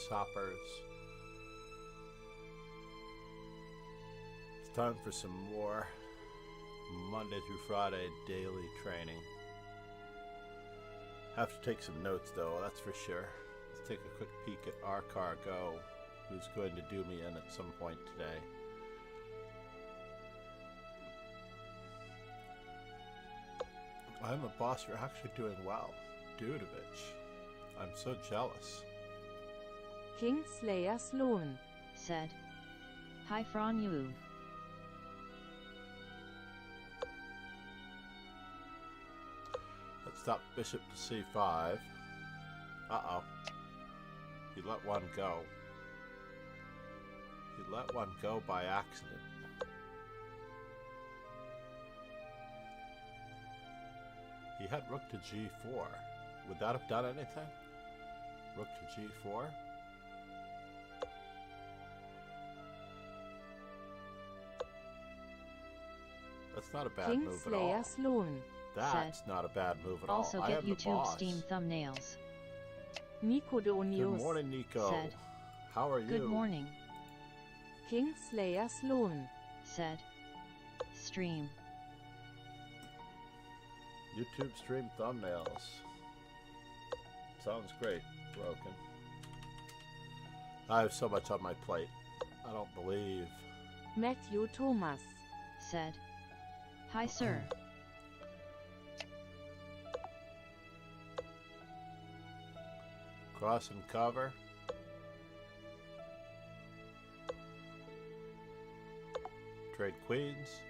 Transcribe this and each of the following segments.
grasshoppers. It's time for some more Monday through Friday daily training. Have to take some notes though, that's for sure. Let's take a quick peek at our cargo, who's going to do me in at some point today. I'm a boss, you're actually doing well. Dudovich, I'm so jealous. Kingslayer Sloan said, "Hi from you." Let's stop bishop to c5. Uh-oh. He let one go. He let one go by accident. He had rook to g4. Would that have done anything? Rook to g4? That's not a bad move at all. Kingslayer Sloan That's said, not a bad move at all. Also I get am the YouTube boss. Steam thumbnails. Nicodonius Good morning, Nico. said, How are you? "Good morning," Kingslayer Sloan said, "Stream." YouTube stream thumbnails. Sounds great, Broken. I have so much on my plate. I don't believe. Matthew Thomas said, "Hi sir." Cross and cover. Trade queens.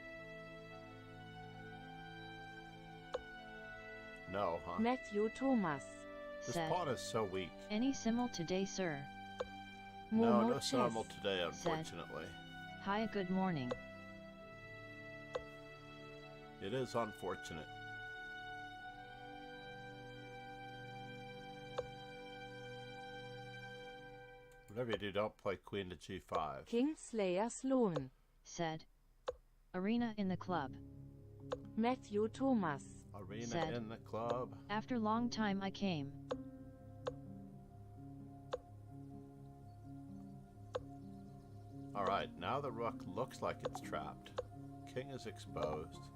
No, huh? Matthew Thomas This said, pawn is so weak. "Any simul today sir?" No, Momo no Chess normal today, said, unfortunately. "Hi, good morning." It is unfortunate. Whatever you do, don't play queen to g5. Kingslayer Sloan said, "Arena in the club." Matthew Thomas Arena said, in the club. "After long time I came." Alright, now the rook looks like it's trapped. King is exposed.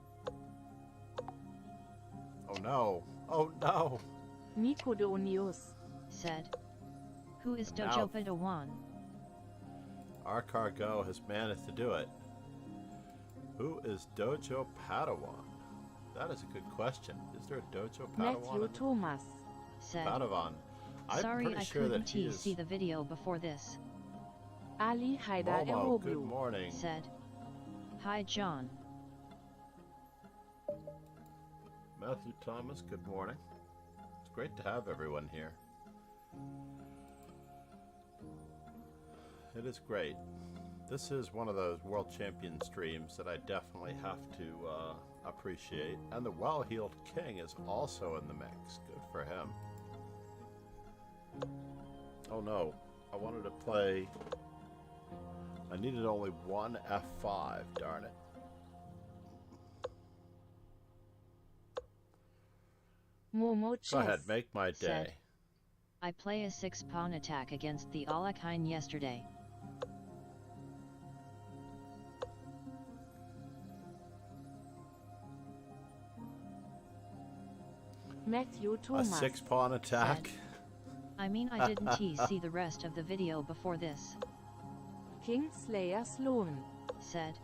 Oh no! Oh no! Nicodonius said, "Who is And now- Dojo Padawan?" Our cargo has managed to do it. Who is Dojo Padawan? That is a good question. Is there a Dojo Padawan? Matthew Thomas said, Padawan. I'm "Sorry pretty I sure that couldn't he is... see the video before this." Ali Haidar Momo, good Eroglu morning. Said, "Hi John." Matthew Thomas, good morning. It's great to have everyone here. It is great. This is one of those World Champion streams that I definitely have to appreciate. And the Well-Heeled King is also in the mix. Good for him. Oh no, I wanted to play... I needed only one F5, darn it. Momo Chess Go ahead, make my day. Said, "I play a 6-pawn attack against the Alakine yesterday." Matthew A Thomas 6-pawn attack? Said, "I mean I didn't see the rest of the video before this." Kingslayer Sloan Said,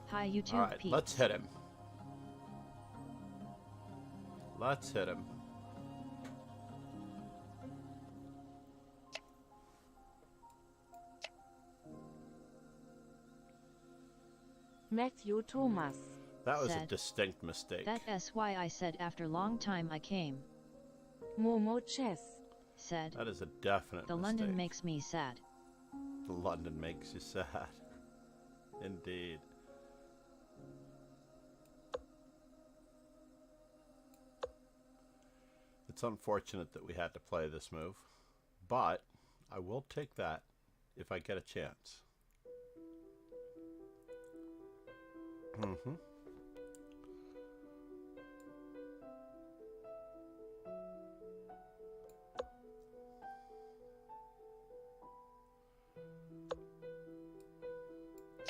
"Hi YouTube Alright, peeps." let's hit him. Let's hit him. Matthew Thomas That was a Said, distinct mistake. "That's why I said after long time I came." Momo Chess Said, That is a definite "The mistake. London makes me sad." The London makes you sad. Indeed. It's unfortunate that we had to play this move, but I will take that if I get a chance.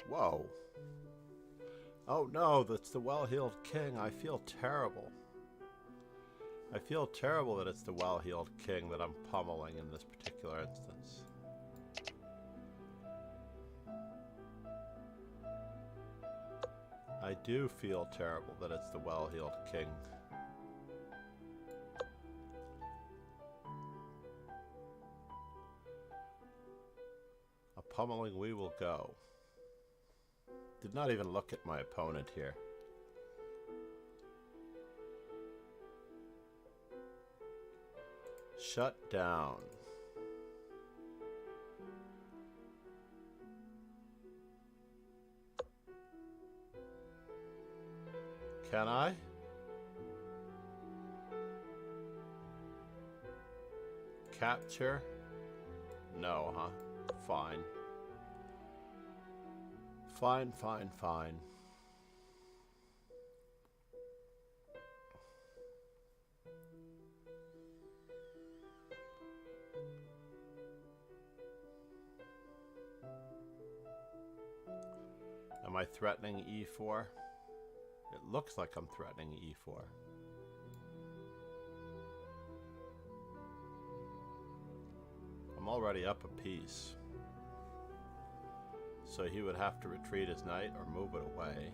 Whoa. Oh no, that's the well-heeled king. I feel terrible. I feel terrible that it's the well-heeled king that I'm pummeling in this particular instance. I do feel terrible that it's the well-heeled king. A pummeling we will go. Did not even look at my opponent here. Shut down. Can I? Capture? No, huh? Fine. Fine, fine, fine. Am I threatening e4? It looks like I'm threatening e4. I'm already up a piece. So he would have to retreat his knight or move it away.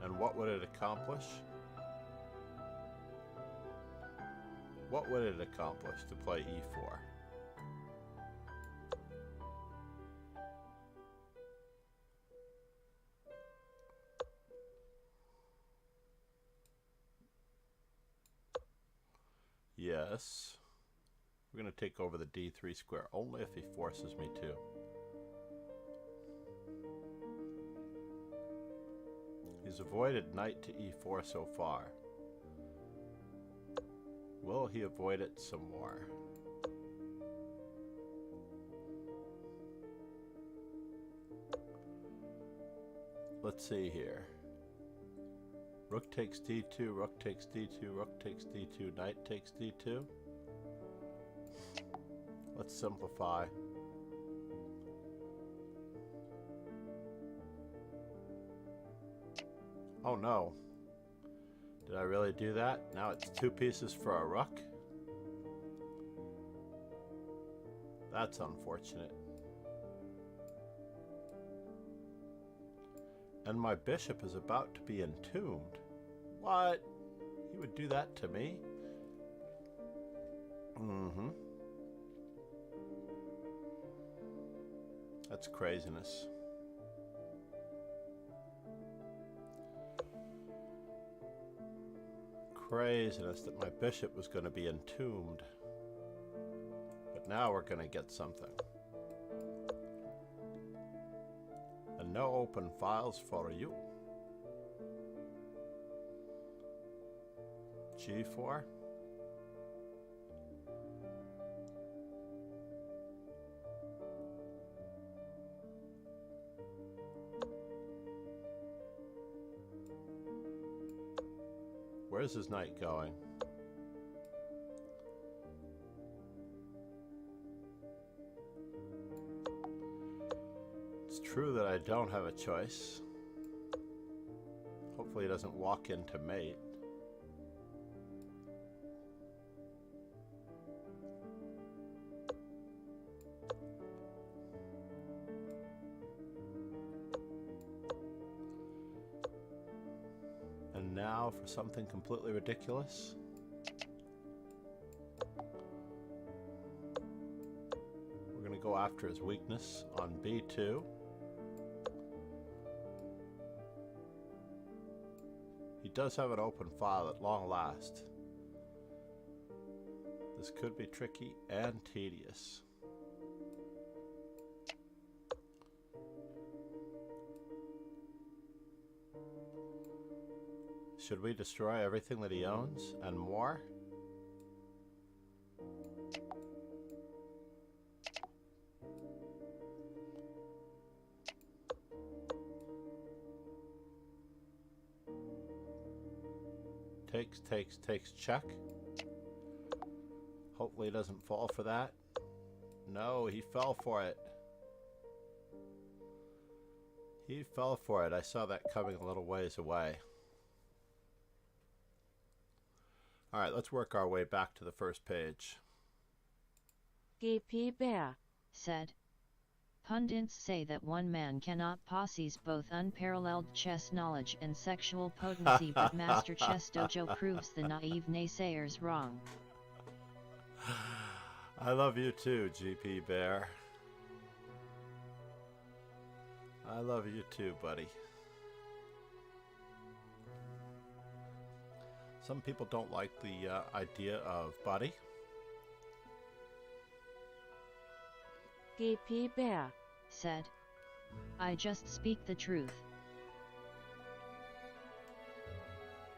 And what would it accomplish? What would it accomplish to play e4? Yes. We're going to take over the d3 square only if he forces me to. He's avoided knight to e4 so far. Will he avoid it some more? Let's see here. Rook takes d2, rook takes d2, rook takes d2, knight takes d2. Let's simplify. Oh no. Did I really do that? Now it's 2 pieces for a rook? That's unfortunate. And my bishop is about to be entombed. What? He would do that to me? Mm-hmm. That's craziness. Craziness that my bishop was going to be entombed. But now we're going to get something. And no open files for you. G4. Where's his knight going? It's true that I don't have a choice. Hopefully he doesn't walk into mate. And now for something completely ridiculous. We're going to go after his weakness on b2. He does have an open file at long last. This could be tricky and tedious. Should we destroy everything that he owns and more? Takes, check. Hopefully he doesn't fall for that. No, he fell for it. He fell for it. I saw that coming a little ways away. Alright, let's work our way back to the first page. GP Bear. Said. Pundits say that one man cannot possess both unparalleled chess knowledge and sexual potency, but Master Chess Dojo proves the naive naysayers wrong. I love you too, GP Bear. I love you too, buddy. Some people don't like the idea of buddy. GP Bear. Said. I just speak the truth.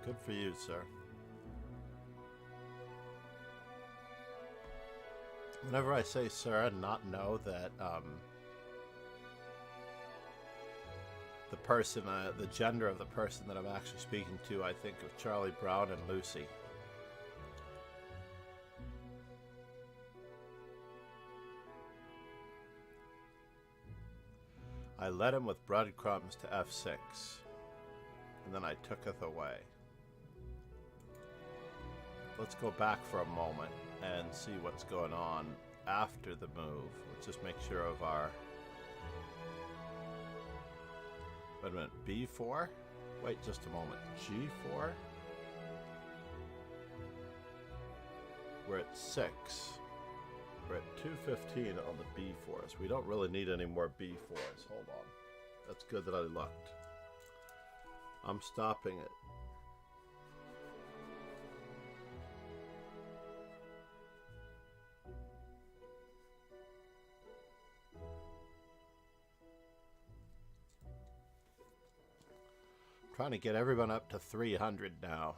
Good for you, sir. Whenever I say sir and not know that the person, the gender of the person that I'm actually speaking to, I think of Charlie Brown and Lucy. I led him with breadcrumbs to F6, and then I tooketh away. Let's go back for a moment and see what's going on after the move. Let's just make sure of our... Wait a minute, B4? Wait just a moment, G4? We're at 6. We're at 215 on the B4s. We don't really need any more B4s. Hold on. That's good that I looked. I'm stopping it. Trying to get everyone up to 300 now.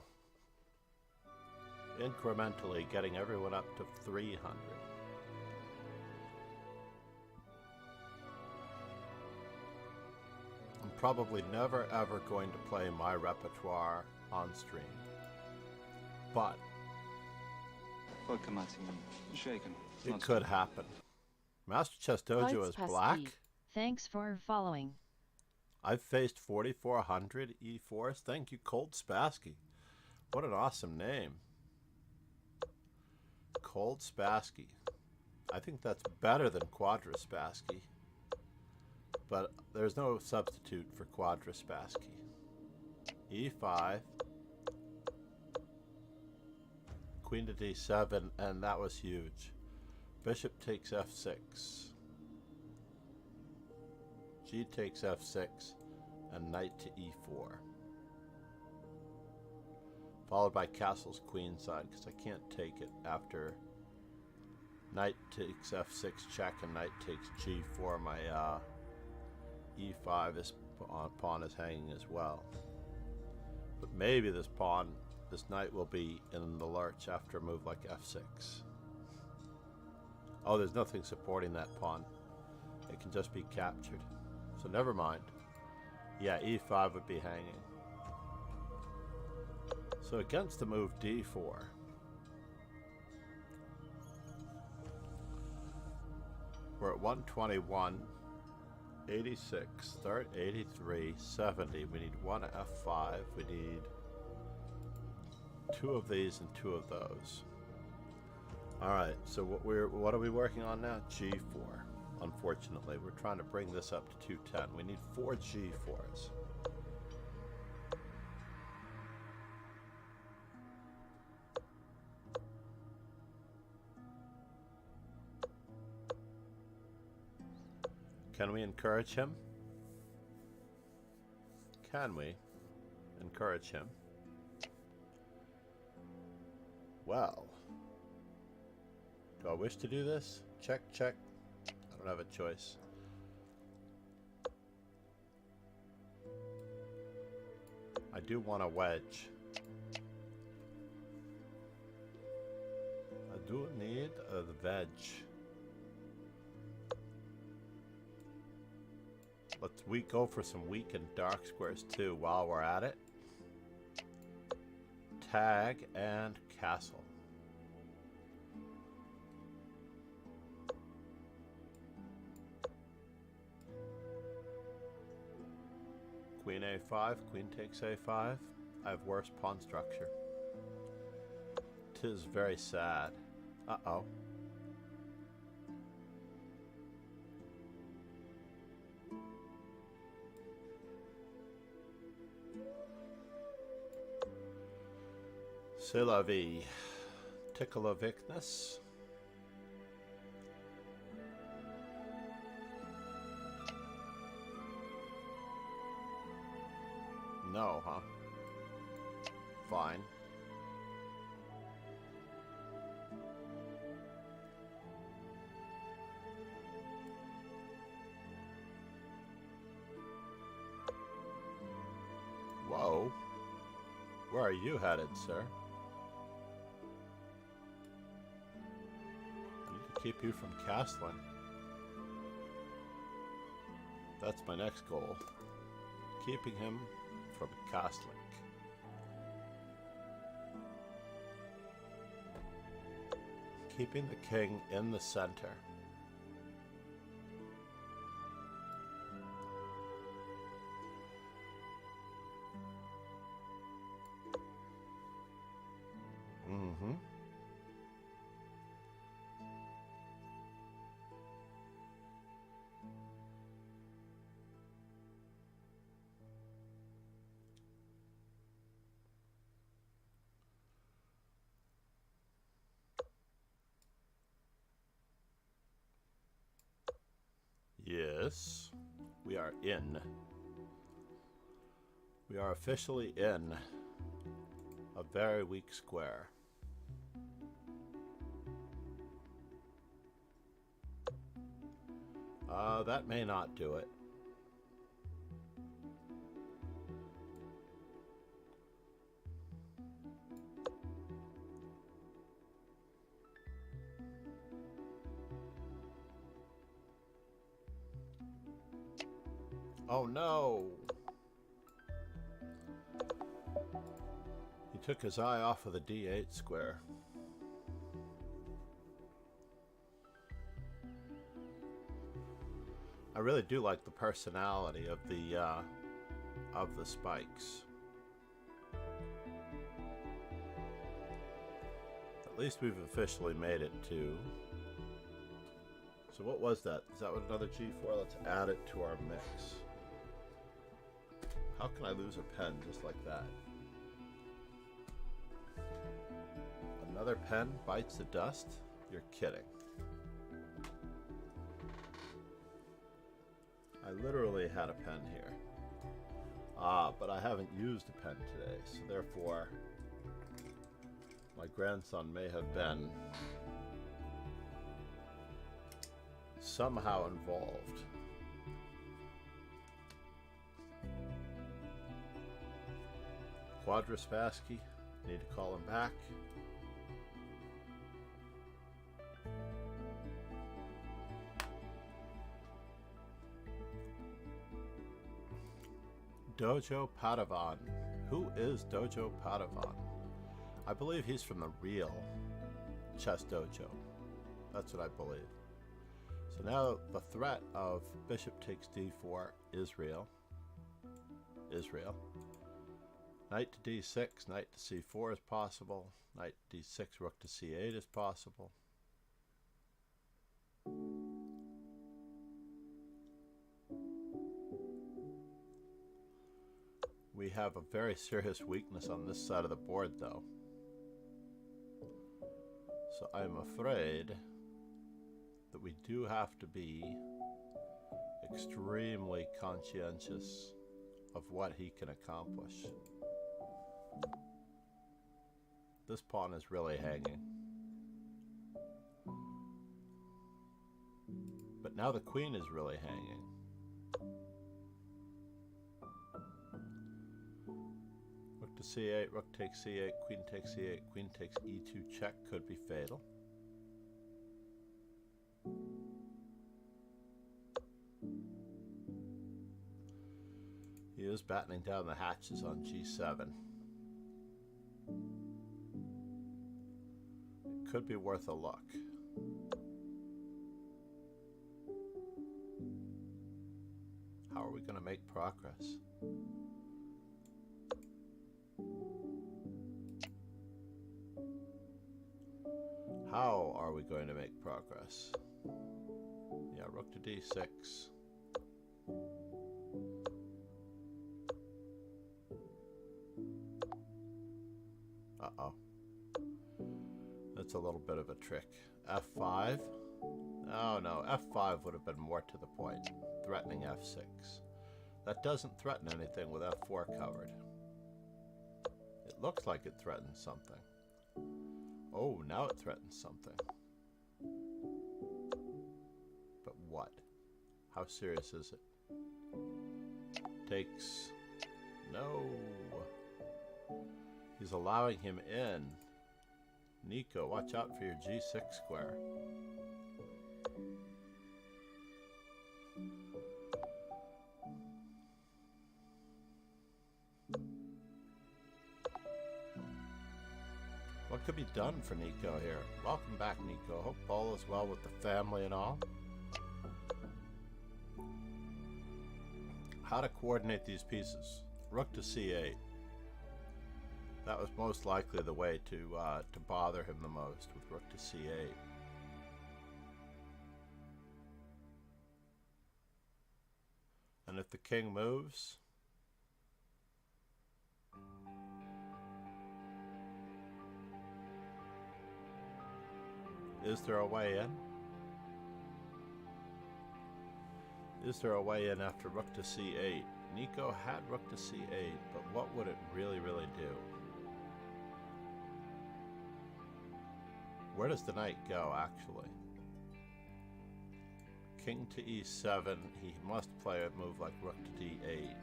Incrementally getting everyone up to 300. I'm probably never ever going to play my repertoire on stream. But it could happen. Master Chess Dojo is black. Thanks for following. I've faced 4,400 E4s. Thank you, Cold Spassky. What an awesome name. Cold Spassky. I think that's better than Quadra Spassky. But there's no substitute for Quadra Spassky. E5. Queen to D7, and that was huge. Bishop takes F6. G takes F6, and knight to E4. Followed by castle's queenside, because I can't take it after knight takes F6 check and knight takes G4. My E5 is, pawn is hanging as well. But maybe this knight will be in the lurch after a move like F6. Oh, there's nothing supporting that pawn. It can just be captured. So never mind. Yeah, E5 would be hanging. So against the move D4. We're at 121, 86, start 83, 70. We need one F5. We need two of these and two of those. Alright, so what are we working on now? G4. Unfortunately, we're trying to bring this up to 210. We need 4 G4s. Can we encourage him? Can we encourage him? Well, do I wish to do this? Check, check. I don't have a choice. I do want a wedge. I do need a wedge. Let's go for some weak and dark squares too while we're at it. Tag and castle. Queen a5, queen takes a5. I have worse pawn structure. 'Tis very sad. Uh-oh. C'est la vie. Tickle of Ignis. No, huh? Fine. Whoa. Where are you headed, sir? I need to keep you from castling. That's my next goal. Keeping him from castling. Keeping the king in the center. Mm-hmm. Yes, we are in. We are officially in a very weak square. That may not do it. Oh no! He took his eye off of the D8 square. I really do like the personality of the spikes. At least we've officially made it to. So what was that? Is that what another G4? Let's add it to our mix. How can I lose a pen just like that? Another pen bites the dust? You're kidding. I literally had a pen here. But I haven't used a pen today, so therefore my grandson may have been somehow involved. Quadraspassky, need to call him back. Dojo Padawan. Who is Dojo Padawan? I believe he's from the real chess dojo. That's what I believe. So now the threat of bishop takes d4 is real. Knight to d6, knight to c4 is possible. Knight to d6, rook to c8 is possible. We have a very serious weakness on this side of the board, though. So I'm afraid that we do have to be extremely conscientious of what he can accomplish. This pawn is really hanging. But now the queen is really hanging. Rook to c8, rook takes c8, queen takes c8, queen takes e2 check could be fatal. He is battening down the hatches on g7. It could be worth a look. How are we going to make progress? How are we going to make progress? Yeah, rook to d6. Uh-oh. That's a little bit of a trick. f5? Oh no, f5 would have been more to the point. Threatening f6. That doesn't threaten anything with f4 covered. It looks like it threatens something. Oh, now it threatens something. But what? How serious is it? Takes... No. He's allowing him in. Nico, watch out for your g6 square. What could be done for Nico here? Welcome back, Nico. Hope all is well with the family and all. How to coordinate these pieces. Rook to c8. That was most likely the way to bother him the most, with rook to c8. And if the king moves... Is there a way in? Is there a way in after rook to c8? Nico had rook to c8, but what would it really do? Where does the knight go, actually? King to e7. He must play a move like rook to d8.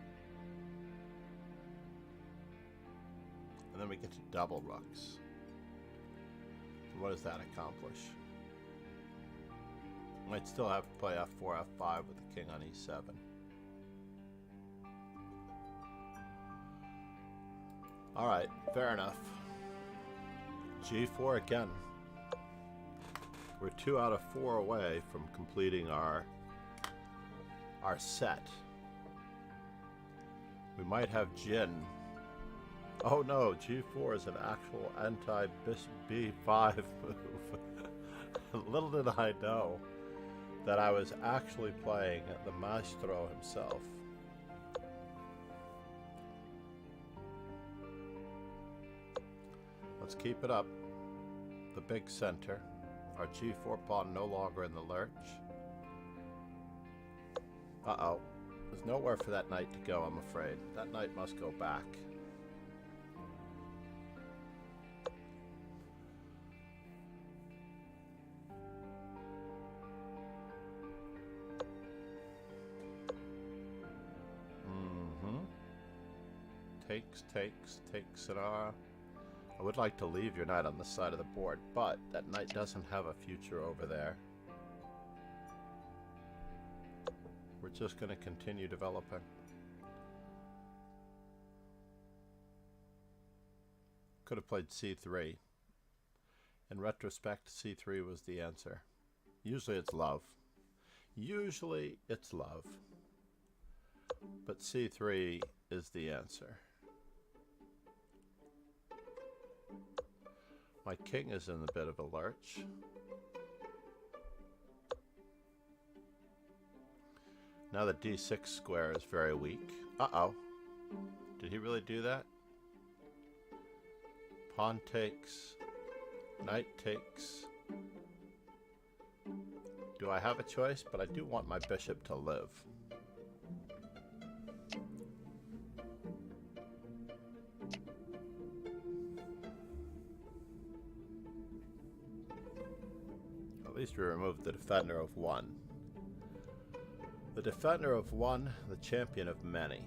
And then we get to double rooks. What does that accomplish? Might still have to play f4, f5 with the king on e7. Alright, fair enough. g4 again. We're 2 out of 4 away from completing our set. We might have Jin. Oh no, g4 is an actual anti-b5 move. Little did I know that I was actually playing the maestro himself. Let's keep it up. The big center. Our g4 pawn no longer in the lurch. Uh-oh. There's nowhere for that knight to go, I'm afraid. That knight must go back. Takes an R. I would like to leave your knight on the side of the board, but that knight doesn't have a future over there. We're just going to continue developing. Could have played c3. In retrospect, c3 was the answer. Usually it's love. Usually it's love. But c3 is the answer. My king is in a bit of a lurch. Now the d6 square is very weak. Uh-oh. Did he really do that? Pawn takes. Knight takes. Do I have a choice? But I do want my bishop to live. At least we removed the defender of one. The defender of one, the champion of many.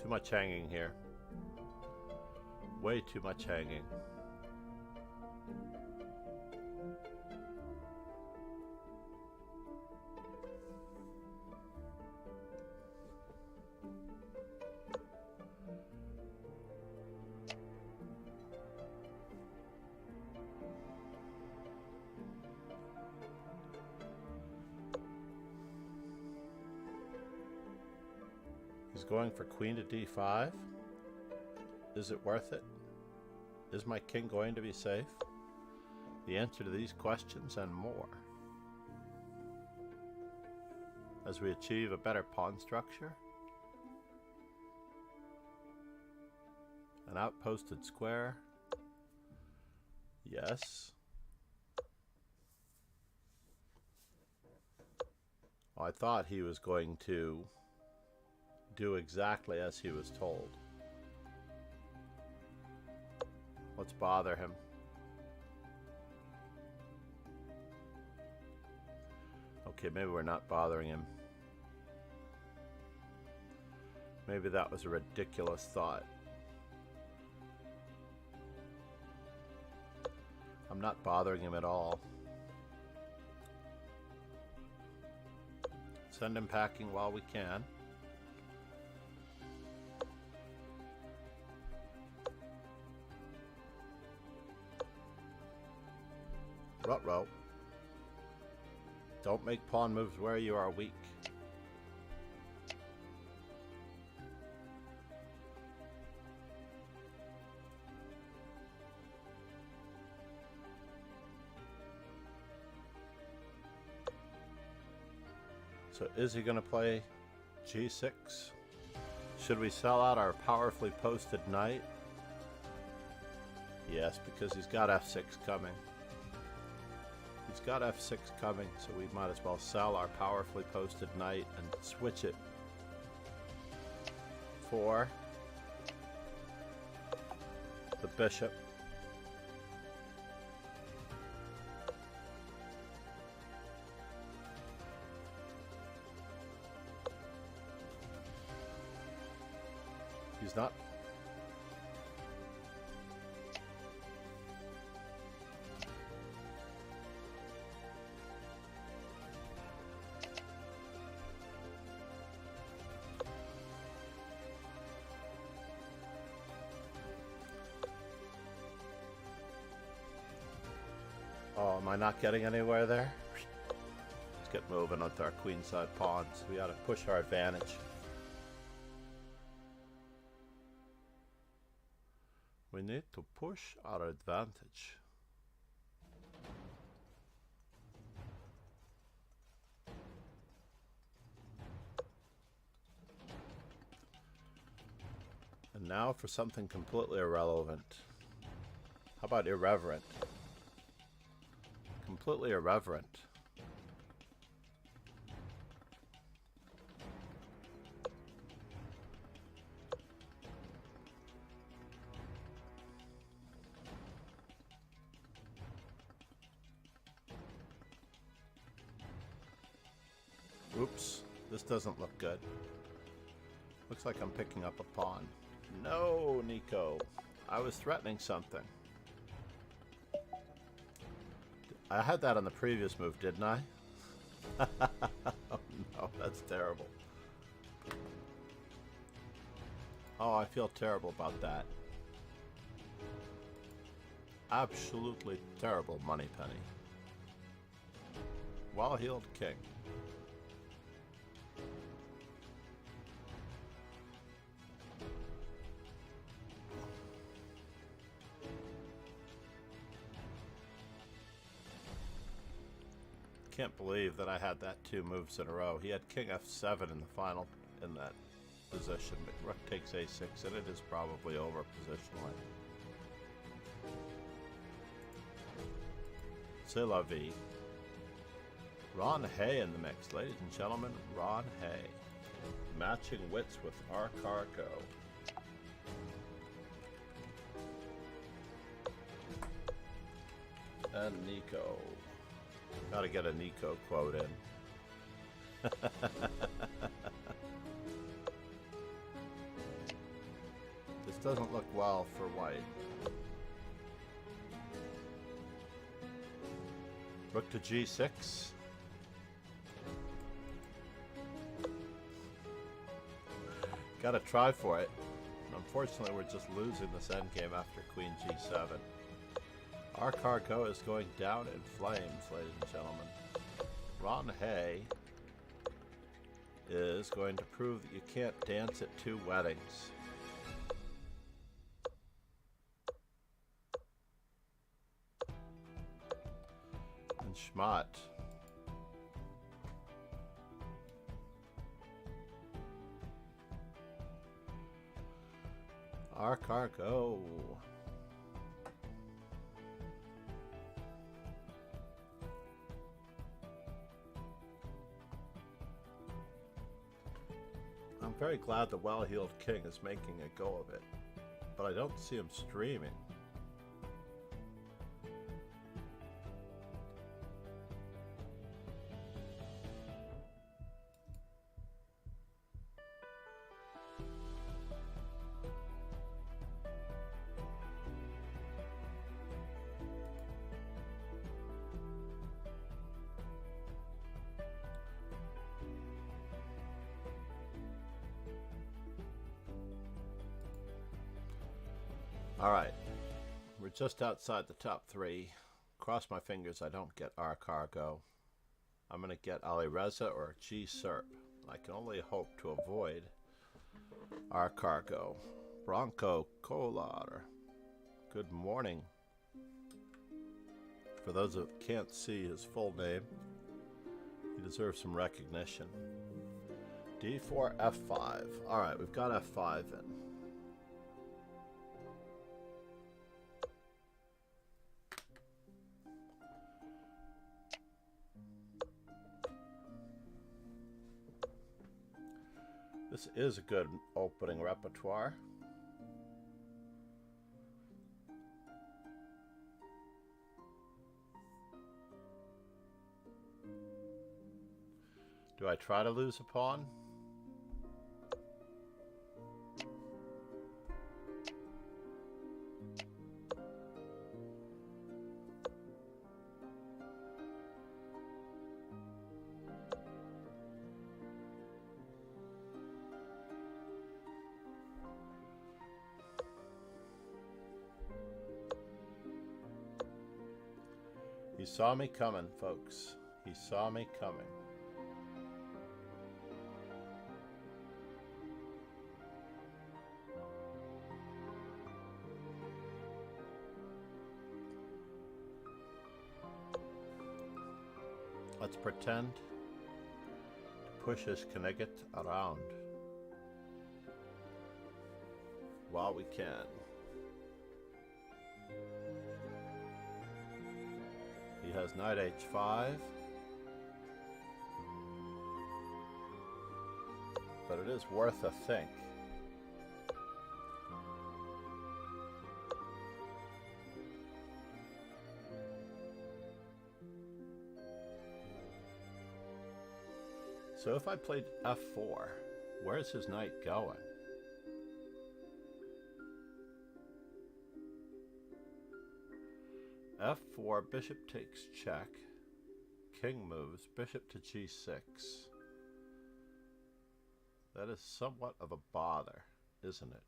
Too much hanging here. Way too much hanging. He's going for queen to d5. Is it worth it? Is my king going to be safe? The answer to these questions and more as we achieve a better pawn structure. An outposted square. Yes. Well, I thought he was going to do exactly as he was told. Let's bother him. Okay, maybe we're not bothering him. Maybe that was a ridiculous thought. I'm not bothering him at all. Send him packing while we can. Ruh-roh. Don't make pawn moves where you are weak. So is he going to play g6? Should we sell out our powerfully posted knight? Yes, because he's got f6 coming. He's got f6 coming, so we might as well sell our powerfully posted knight and switch it for the bishop. He's not. Oh, am I not getting anywhere there? Let's get moving with our queenside pawns. We gotta push our advantage. We need to push our advantage. And now for something completely irrelevant. How about irreverent? Completely irreverent. Oops, this doesn't look good. Looks like I'm picking up a pawn. No, Nico. I was threatening something. I had that on the previous move, didn't I? Oh no, that's terrible. Oh, I feel terrible about that. Absolutely terrible, Moneypenny. Well-heeled king. Can't believe that I had that 2 moves in a row. He had king f7 in the final in that position, but rook takes a6, and it is probably over positionally. C'est la vie. Ron Hay in the mix, ladies and gentlemen. Ron Hay, matching wits with our Carco. And Nico. Gotta get a Nico quote in. This doesn't look well for white. Rook to g6. Gotta try for it. Unfortunately, we're just losing this endgame after queen g7. Our Carco is going down in flames, ladies and gentlemen. Ron Hay is going to prove that you can't dance at 2 weddings. And Schmott. Our cargo. I'm very glad the well-heeled king is making a go of it, but I don't see him streaming. Alright, we're just outside the top 3. Cross my fingers I don't get our cargo. I'm going to get Ali Reza or G Serp. I can only hope to avoid our cargo. Bronco Kolar. Good morning. For those that can't see his full name, he deserves some recognition. D4 F5. Alright, we've got F5 in. This is a good opening repertoire. Do I try to lose a pawn? He saw me coming, folks. He saw me coming. Let's pretend to push his Knigget around while we can. He has knight h5, but it is worth a think. So if I played f4, where's his knight going? f4, bishop takes check, king moves, bishop to g6. That is somewhat of a bother, isn't it?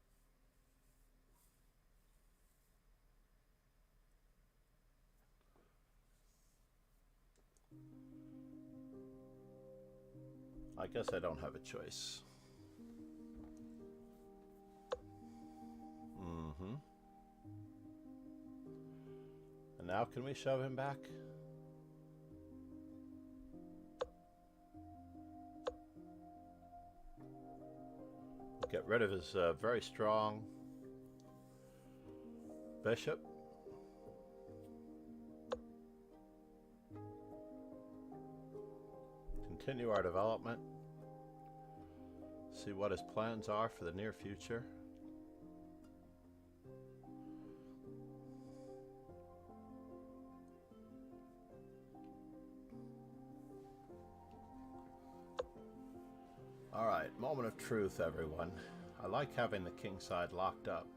I guess I don't have a choice. And now can we shove him back? We'll get rid of his very strong bishop. Continue our development. See what his plans are for the near future. Alright, moment of truth, everyone. I like having the king side locked up.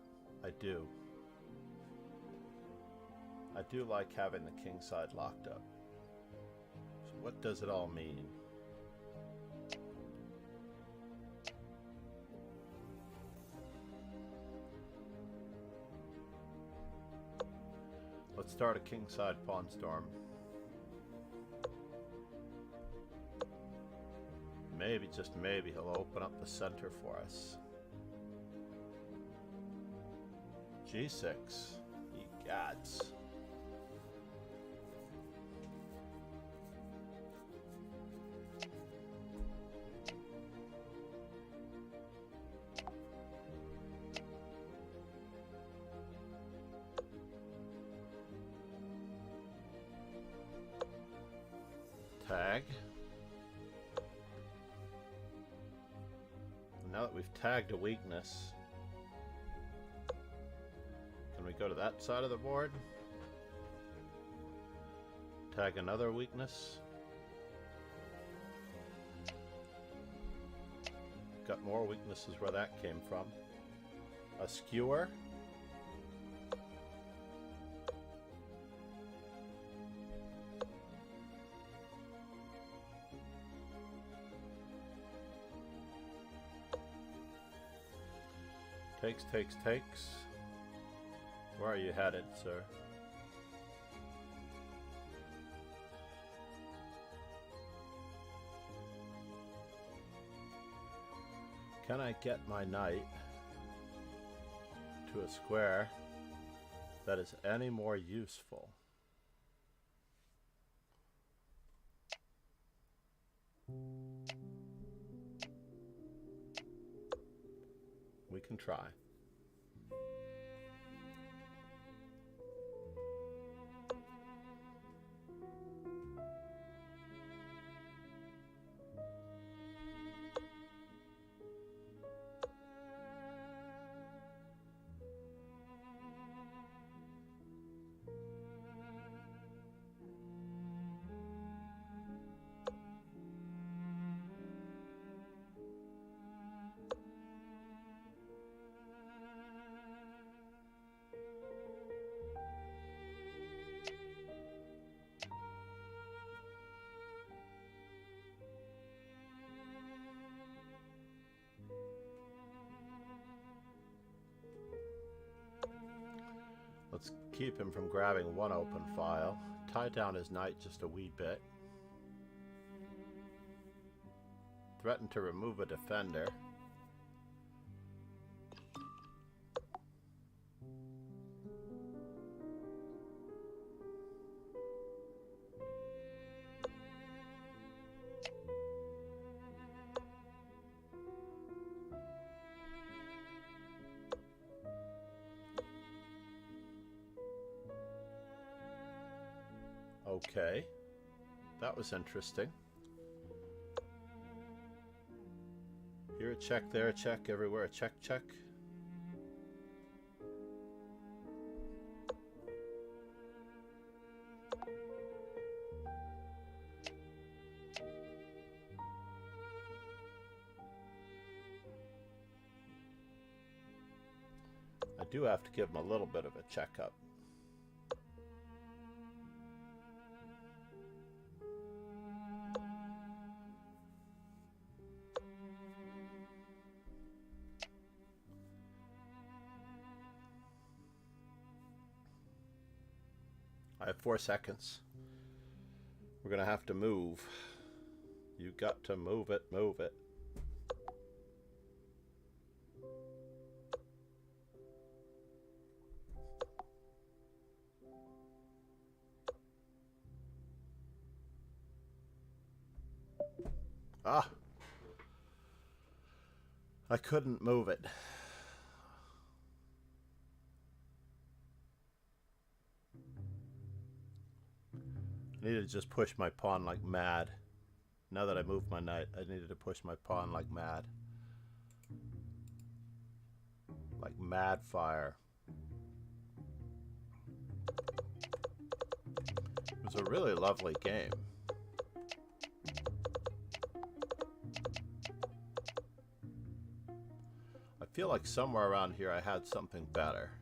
I do. I do like having the king side locked up. So what does it all mean? Let's start a king side pawn storm. maybe, just maybe, he'll open up the center for us. G6. Ye gods. Tag. Now that we've tagged a weakness, can we go to that side of the board? Tag another weakness. Got more weaknesses where that came from. A skewer. Takes. Where are you headed, sir? Can I get my knight to a square that is any more useful? We can try. Let's keep him from grabbing one open file. Tie down his knight just a wee bit. Threaten to remove a defender. Okay, that was interesting. Here a check, there a check, everywhere a check. I do have to give him a little bit of a checkup. I have 4 seconds. We're gonna have to move. You got to move it, move it. Ah! I couldn't move it. I needed to just push my pawn like mad. Now that I moved my knight, I needed to push my pawn like mad. Like mad fire. It was a really lovely game. I feel like somewhere around here I had something better.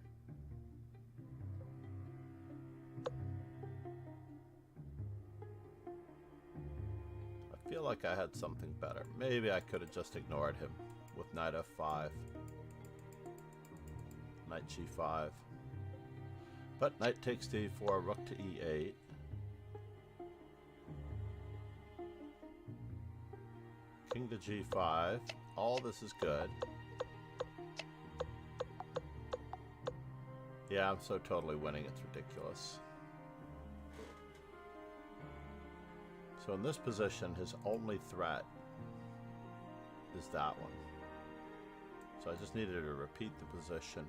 I feel like I had something better. Maybe I could have just ignored him with knight f5. Knight g5. But knight takes to e4, rook to e8. King to g5. All this is good. Yeah, I'm so totally winning, it's ridiculous. So in this position, his only threat is that one. So I just needed to repeat the position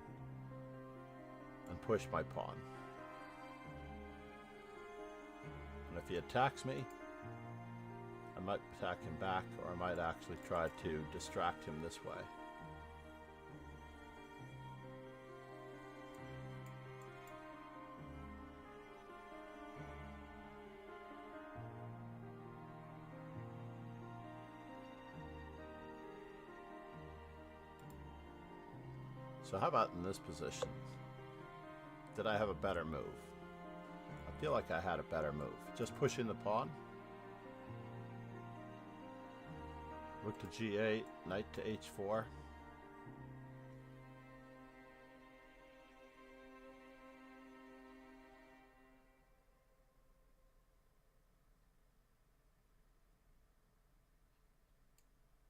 and push my pawn. And if he attacks me, I might attack him back, or I might actually try to distract him this way. So how about in this position? Did I have a better move? I feel like I had a better move. Just pushing the pawn. Rook to g8, knight to h4.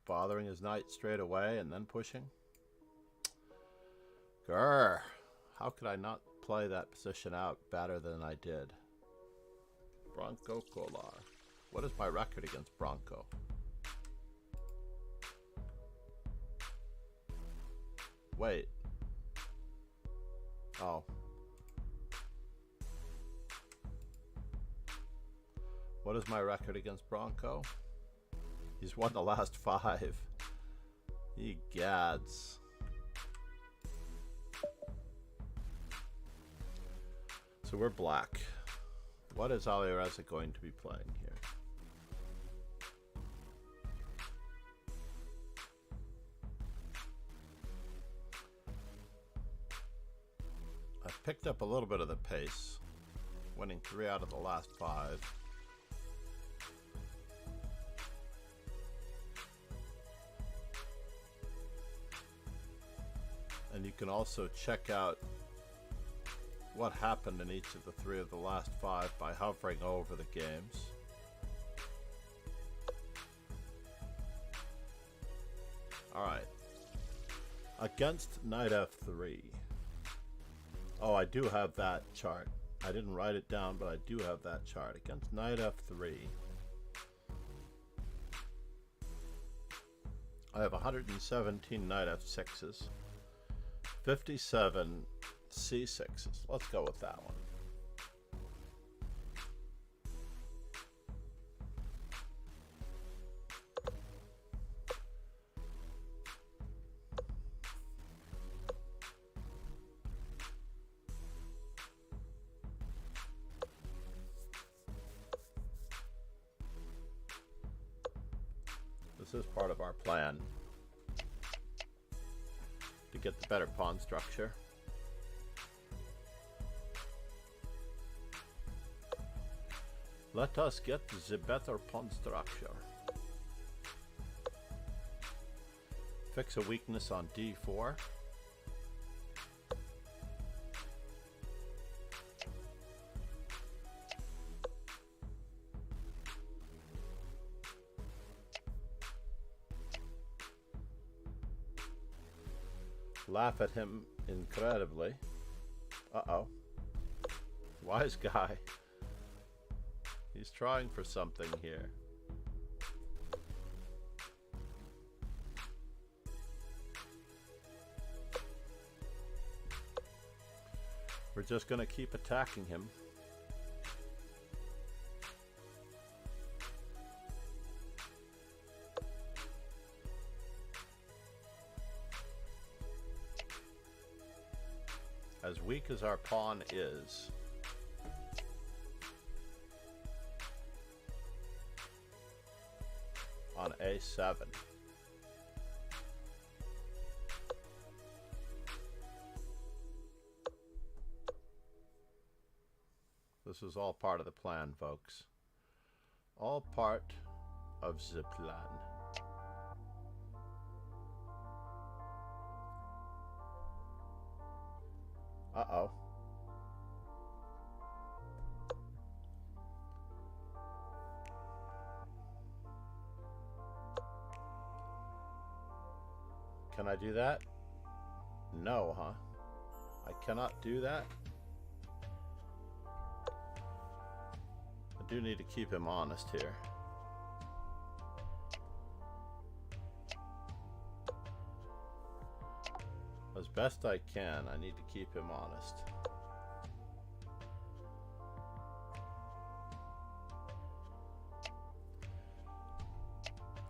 Bothering his knight straight away and then pushing. Grr! How could I not play that position out better than I did? Bronco Kolar. What is my record against Bronco? Wait. Oh. What is my record against Bronco? He's won the last 5. Ye gads. So we're black. What is Alireza going to be playing here? I've picked up a little bit of the pace, winning 3 out of the last 5. And you can also check out what happened in each of the 3 of the last 5 by hovering over the games. Alright. Against knight f3. Oh, I do have that chart. I didn't write it down, but I do have that chart. Against knight f3. I have 117 knight f6s. 57 c6s. Let's go with that one. This is part of our plan to get the better pawn structure. Let us get the better pawn structure. Fix a weakness on d4. Laugh at him incredibly. Uh-oh. Wise guy. He's trying for something here. We're just going to keep attacking him. As weak as our pawn is, on a7. This is all part of the plan, folks. All part of the plan. Uh-oh. Can I do that? No, huh? I cannot do that? I do need to keep him honest here. As best I can, I need to keep him honest.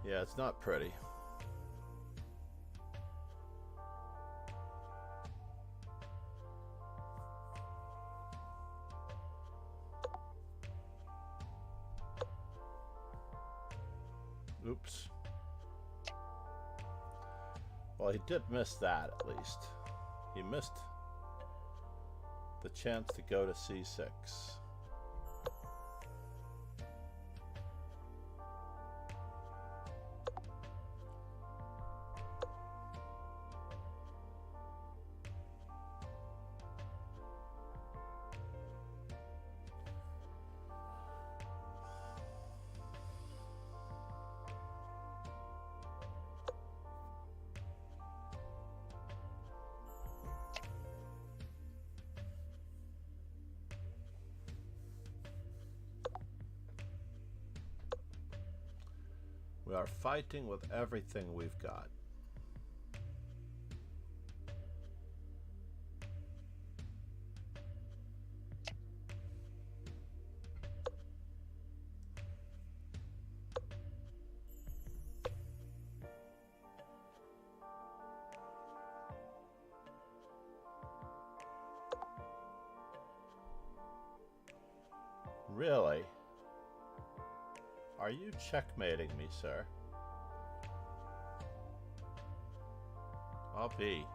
Yeah, it's not pretty. Oops. Well, he did miss that, at least. He missed the chance to go to C6. We are fighting with everything we've got. Really? Are you checkmating me, sir? I'll be.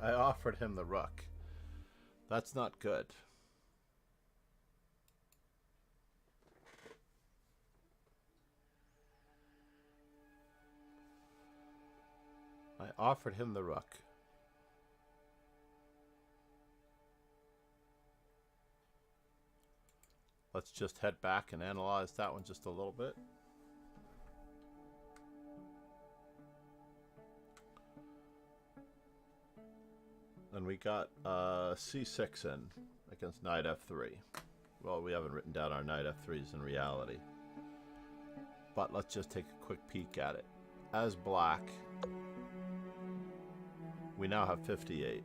I offered him the rook. That's not good. I offered him the rook. Let's just head back and analyze that one just a little bit. And we got C6 in against knight F3. Well, we haven't written down our knight F3s in reality. But let's just take a quick peek at it. As black, we now have 58.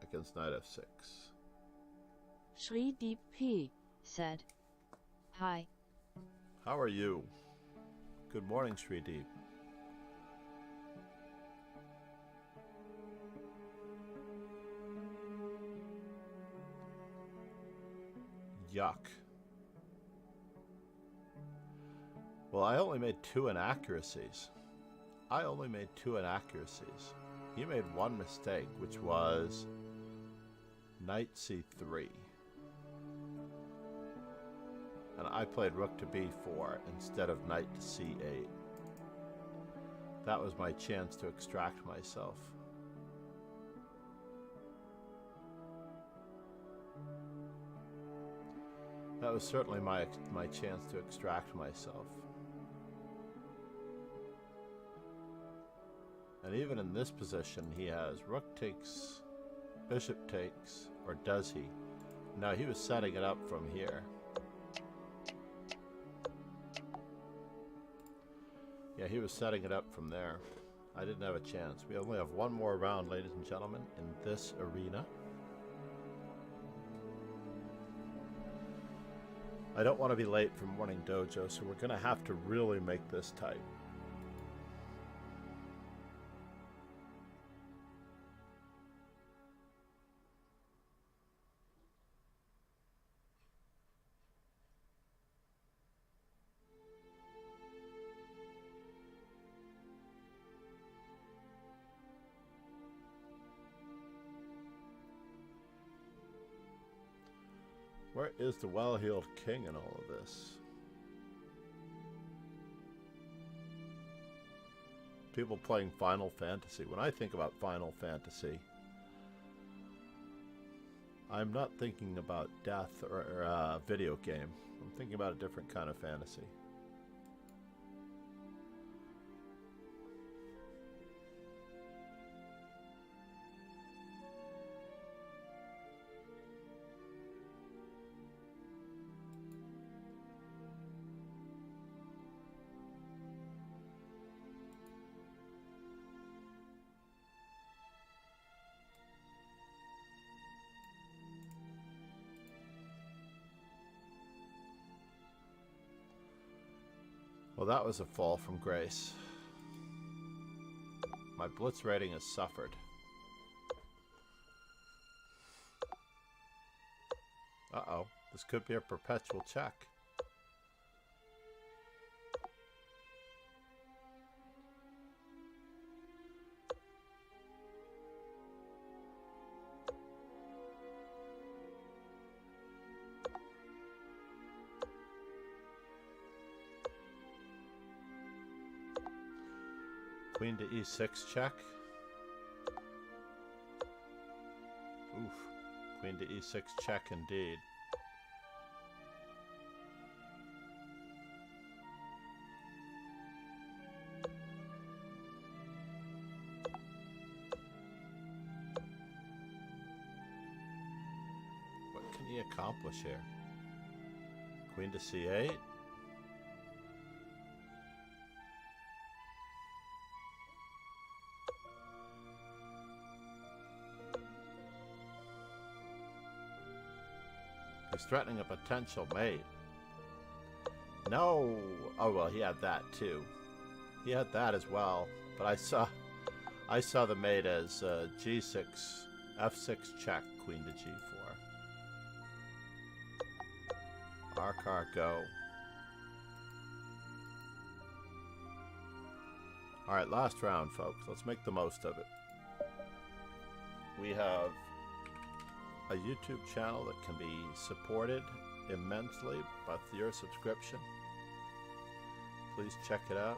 Against knight F6. Shri Deep P. Said. Hi. How are you? Good morning, Shri Deep. Yuck. Well, I only made 2 inaccuracies. He made one mistake, which was knight C3. And I played rook to B4 instead of knight to C8. That was my chance to extract myself. That was certainly my chance to extract myself. And even in this position, he has rook takes, bishop takes, or does he? No, he was setting it up from here. Yeah, he was setting it up from there. I didn't have a chance. We only have one more round, ladies and gentlemen, in this arena. I don't want to be late for morning dojo, so we're going to have to really make this tight. Where is the well-heeled king in all of this? People playing Final Fantasy. When I think about Final Fantasy, I'm not thinking about death or a video game. I'm thinking about a different kind of fantasy. Well, that was a fall from grace. My blitz rating has suffered. Uh-oh, this could be a perpetual check. Queen to e6 check. Oof. Queen to e6 check indeed. What can he accomplish here? Queen to c8. He's threatening a potential mate. No! Oh well, he had that too. He had that as well. But I saw the mate as g6, f6 check, queen to g4. Arcar go. Alright, last round, folks. Let's make the most of it. We have a YouTube channel that can be supported immensely by your subscription. Please check it out.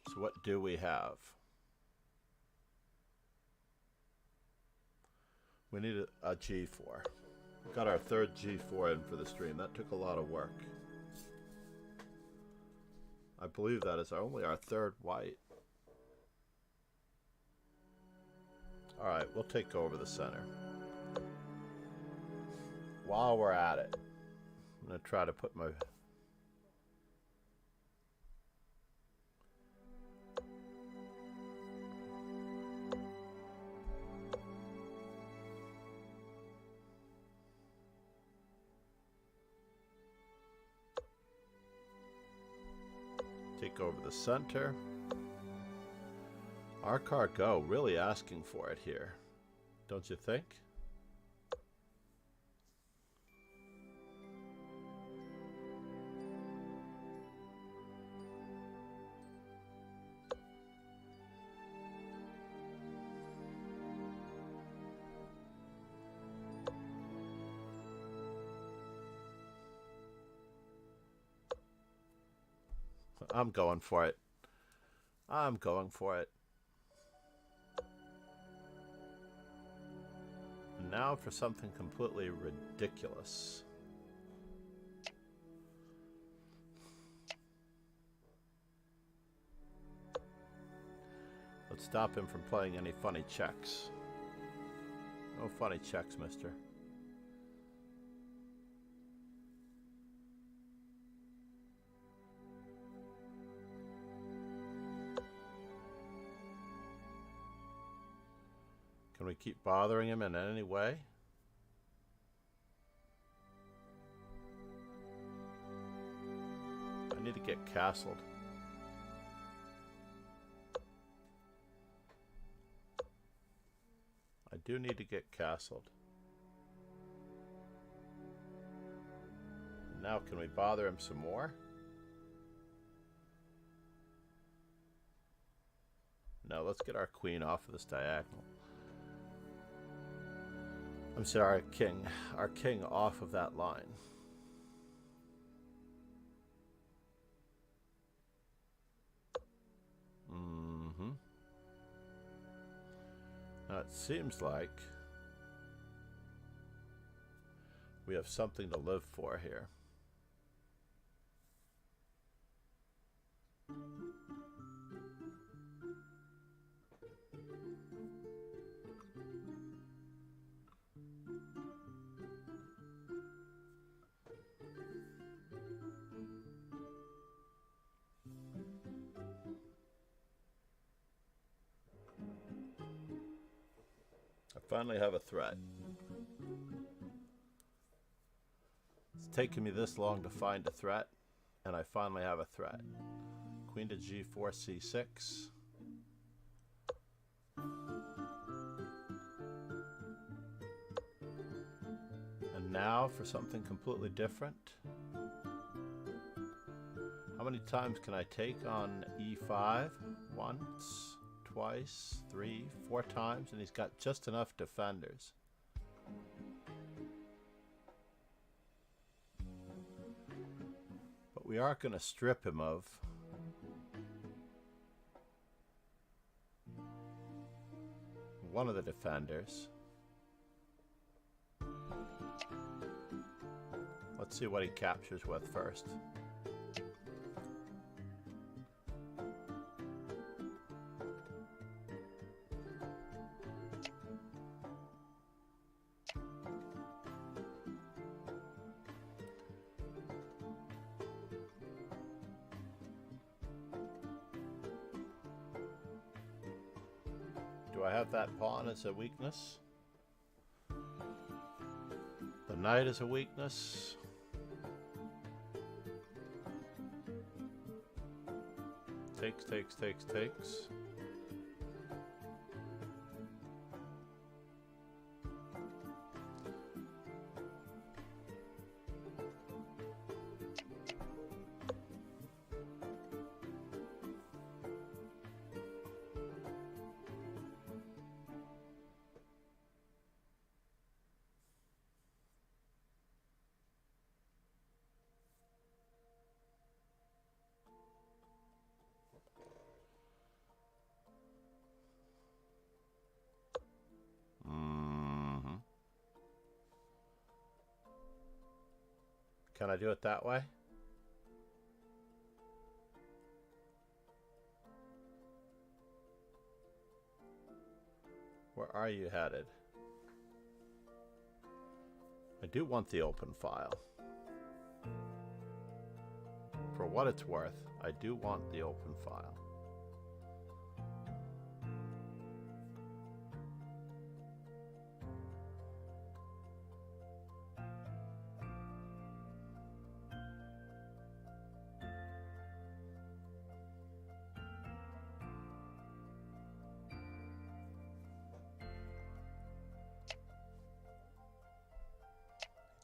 So what do we have? We need a G4. We got our third G4 in for the stream. That took a lot of work. I believe that is only our third white. Alright, we'll take over the center. While we're at it, I'm going to try to put my... take over the center. Arcar go, really asking for it here, don't you think? I'm going for it. I'm going for it. Now for something completely ridiculous. Let's stop him from playing any funny checks. No funny checks, mister. Can we keep bothering him in any way? I need to get castled. I do need to get castled. Now, can we bother him some more? No, let's get our queen off of this diagonal. I'm sorry, our king off of that line. Now it seems like we have something to live for here. I finally have a threat. It's taken me this long to find a threat, and I finally have a threat. Queen to g4, c6. And now for something completely different. How many times can I take on e5? Once, twice, 3, 4 times, and he's got just enough defenders. But we are going to strip him of one of the defenders. Let's see what he captures with first. Do I have that pawn as a weakness? The knight is a weakness. Takes, takes, takes, takes. Can I do it that way? Where are you headed? I do want the open file. For what it's worth, I do want the open file.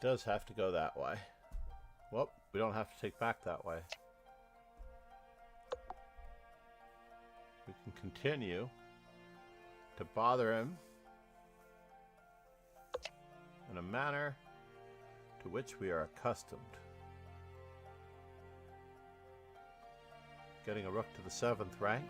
Does have to go that way. Well, we don't have to take back that way. We can continue to bother him in a manner to which we are accustomed. Getting a rook to the 7th rank.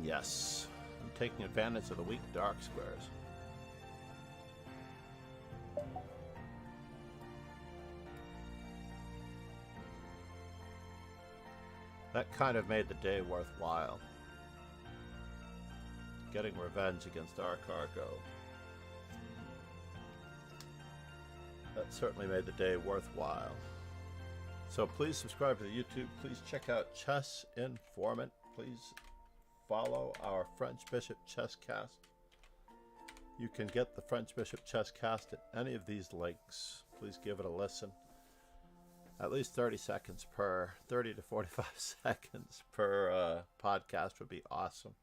Yes, I'm taking advantage of the weak dark squares. That kind of made the day worthwhile. Getting revenge against our cargo. That certainly made the day worthwhile. So please subscribe to the YouTube. Please check out Chess Informant. Please follow our French Bishop Chess Cast. You can get the French Bishop Chess Cast at any of these links. Please give it a listen. At least 30 seconds per, 30 to 45 seconds per podcast would be awesome.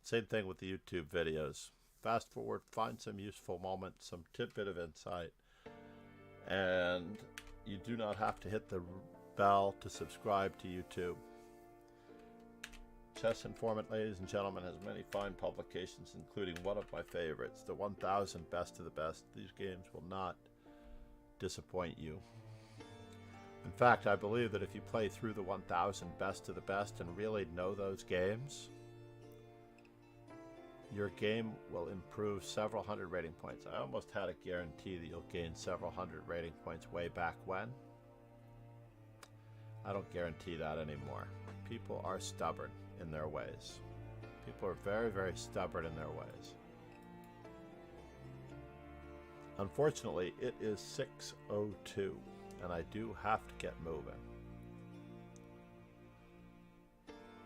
Same thing with the YouTube videos. Fast forward, find some useful moment, some tidbit of insight. And you do not have to hit the bell to subscribe to YouTube. Chess Informant, ladies and gentlemen, has many fine publications, including one of my favorites, the 1000 Best of the Best. These games will not disappoint you. In fact, I believe that if you play through the 1000 Best of the Best and really know those games, your game will improve several hundred rating points. I almost had a guarantee that you'll gain several hundred rating points way back when. I don't guarantee that anymore. People are stubborn in their ways. People are very, very stubborn in their ways. Unfortunately, it is 6:02, and I do have to get moving.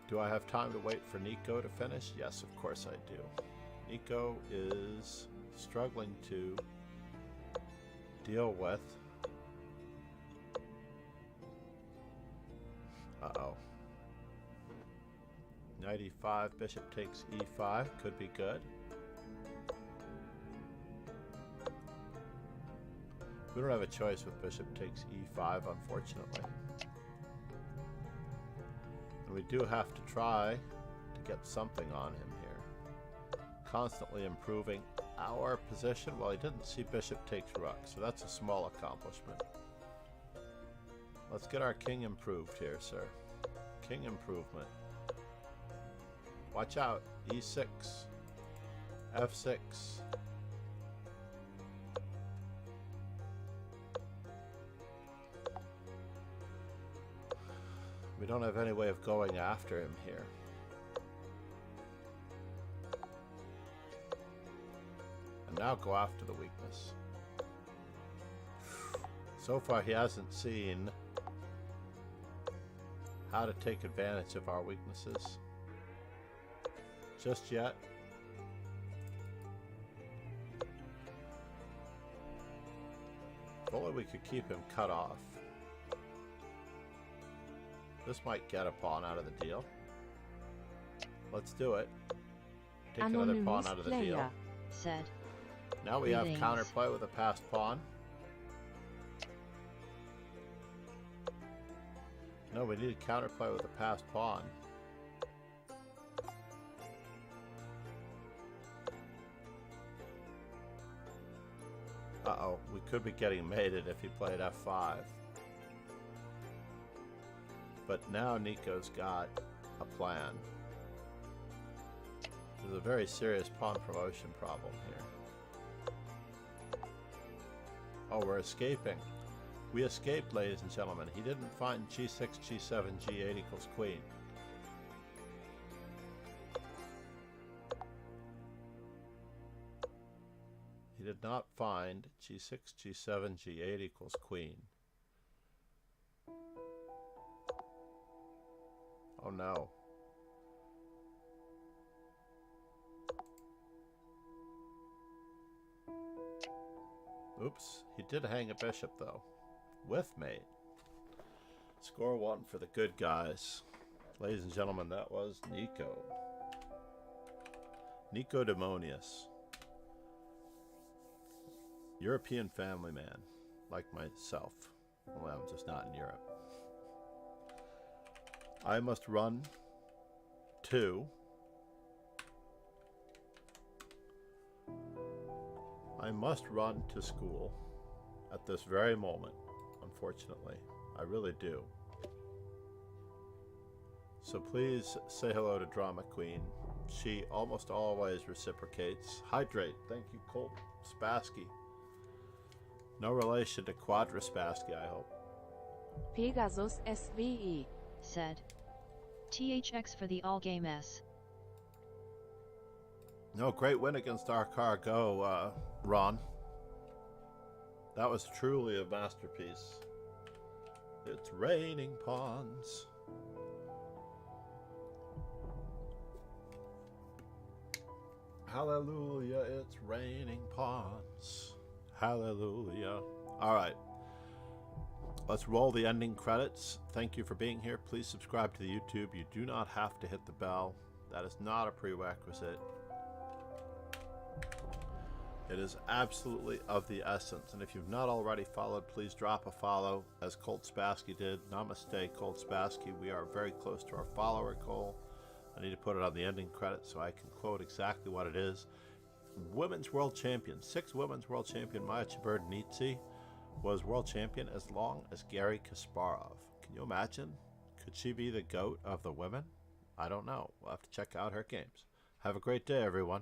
Do I have time to wait for Nico to finish? Yes, of course I do. Nico is struggling to deal with... Uh-oh. Knight e5, bishop takes e5, could be good. We don't have a choice with bishop takes e5, unfortunately. And we do have to try to get something on him here. Constantly improving our position. Well, he didn't see bishop takes rook, so that's a small accomplishment. Let's get our king improved here, sir. King improvement. Watch out. E6. F6. We don't have any way of going after him here. And now go after the weakness. So far he hasn't seen how to take advantage of our weaknesses just yet. If only we could keep him cut off. This might get a pawn out of the deal. Let's do it. Take another pawn out of the deal. Said. Now we have counterplay with a passed pawn. No, we need counterplay with a passed pawn. Uh-oh, we could be getting mated if he played f5. But now Nico's got a plan. There's a very serious pawn promotion problem here. Oh, we're escaping. We escaped, ladies and gentlemen. He didn't find g6, g7, g8 equals queen. He did not find g6, g7, g8 equals queen. Oh no. Oops, he did hang a bishop though. With mate. Score 1 for the good guys. Ladies and gentlemen, that was Nico. Nico Demonius. European family man, like myself. Well, I'm just not in Europe. I must run to... I must run to school at this very moment, unfortunately. I really do. So please say hello to Drama Queen. She almost always reciprocates. Hydrate. Thank you, Colt Spassky. No relation to Quadra Spassky, I hope. Pegasus SVE. Said. THX for the all game S. No, great win against our cargo, Ron. That was truly a masterpiece. It's raining pawns. Hallelujah, it's raining pawns. Hallelujah. All right. Let's roll the ending credits. Thank you for being here. Please subscribe to the YouTube. You do not have to hit the bell. That is not a prerequisite. It is absolutely of the essence. And if you've not already followed, please drop a follow, as Colt Spassky did. Namaste, Colt Spassky. We are very close to our follower goal. I need to put it on the ending credit so I can quote exactly what it is. Women's world champion, 6 women's world champion Maia Chiburdanidze was world champion as long as Garry Kasparov. Can you imagine? Could she be the GOAT of the women? I don't know. We'll have to check out her games. Have a great day, everyone.